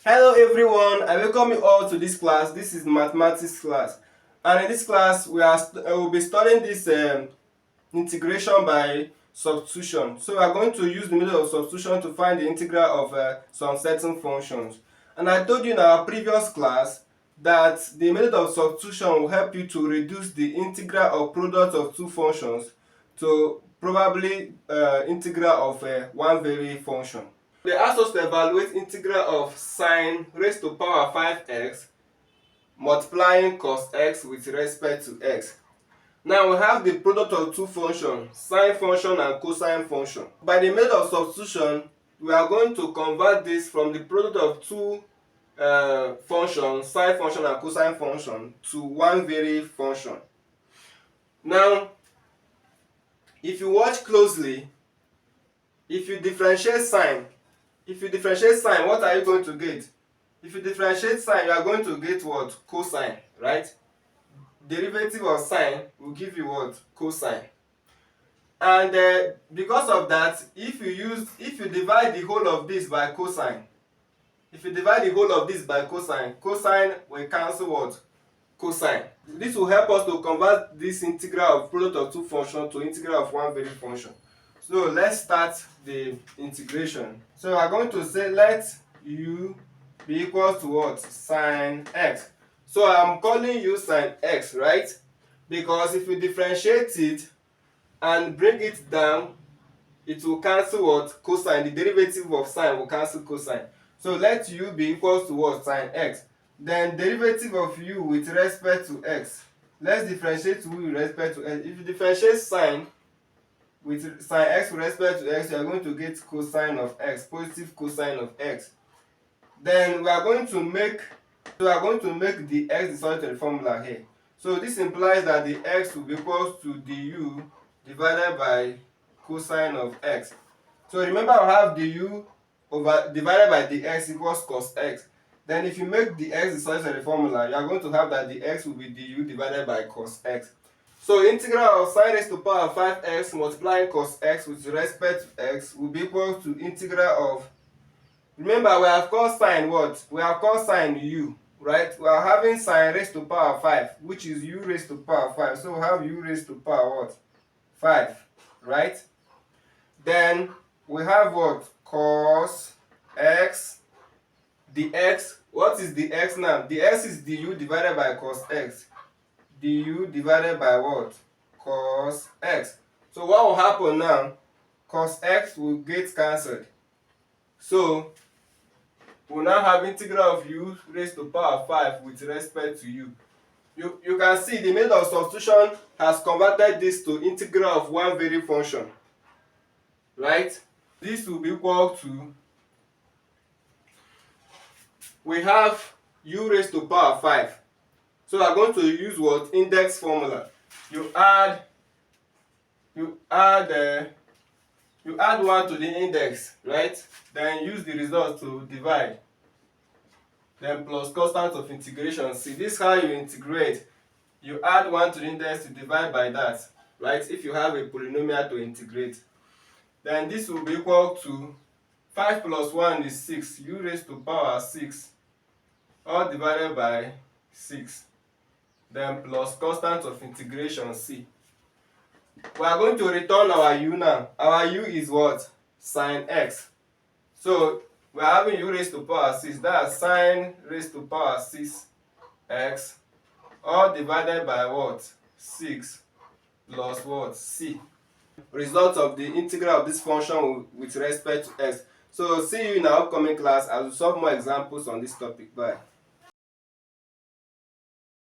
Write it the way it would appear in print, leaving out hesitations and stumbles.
Hello everyone, I welcome you all to this class. This is mathematics class, and in this class we'll be studying this integration by substitution. So we are going to use the method of substitution to find the integral of some certain functions. And I told you in our previous class that the method of substitution will help you to reduce the integral or product of two functions to probably integral of one very function. They asked us to evaluate integral of sine raised to power 5x multiplying cos x with respect to x. Now we have the product of two functions, sine function and cosine function. By the method of substitution, we are going to convert this from the product of two functions, sine function and cosine function, to one very function. Now, if you watch closely, if you differentiate sine, what are you going to get? If you differentiate sine, you are going to get what? Cosine, right? Derivative of sine will give you what? Cosine. And because of that, if you divide the whole of this by cosine, cosine will cancel what? Cosine. This will help us to convert this integral of product of two functions to integral of one very function. So let's start the integration. So we are going to say let u be equal to what? Sine x. So I'm calling u sine x, right? Because if you differentiate it and bring it down, it will cancel what? Cosine. The derivative of sine will cancel cosine. So let u be equal to what? Sine x. Then derivative of u with respect to x. Let's differentiate u with respect to x. If you differentiate sine with sine x with respect to x, you are going to get cosine of x, positive cosine of x. Then we are going to make the x the solitary formula here. So this implies that the x will be equal to du divided by cosine of x. So remember, I have du divided by the x equals cos x. Then if you make the x the solitary formula, you are going to have that the x will be du divided by cos x. So integral of sine raised to power 5x multiplying cos x with respect to x will be equal to integral of, remember we have called sine what? We have called sine u, right? We are having sine raised to power 5, which is u raised to power 5. So we have u raised to power what? 5, right? Then we have what? Cos x. The x, what is the x now? The x is du divided by cos x. Du divided by what? Cos x. So what will happen now? Cos x will get cancelled. So we'll now have integral of u raised to power 5 with respect to u. You can see the method of substitution has converted this to integral of one very function, right? This will be equal to, we have u raised to power 5. So we are going to use what? Index formula. You add 1 to the index, right? Then use the result to divide. Then plus constant of integration. See, this is how you integrate. You add 1 to the index to divide by that, right? If you have a polynomial to integrate. Then this will be equal to 5 plus 1 is 6. U raised to power 6. All divided by 6. Then plus constant of integration c. We are going to return our u now. Our u is what? Sine x. So we are having u raised to power 6. That's sine raised to power 6x. All divided by what? 6 plus what? C. Result of the integral of this function with respect to x. So see you in our upcoming class as we solve more examples on this topic. Bye.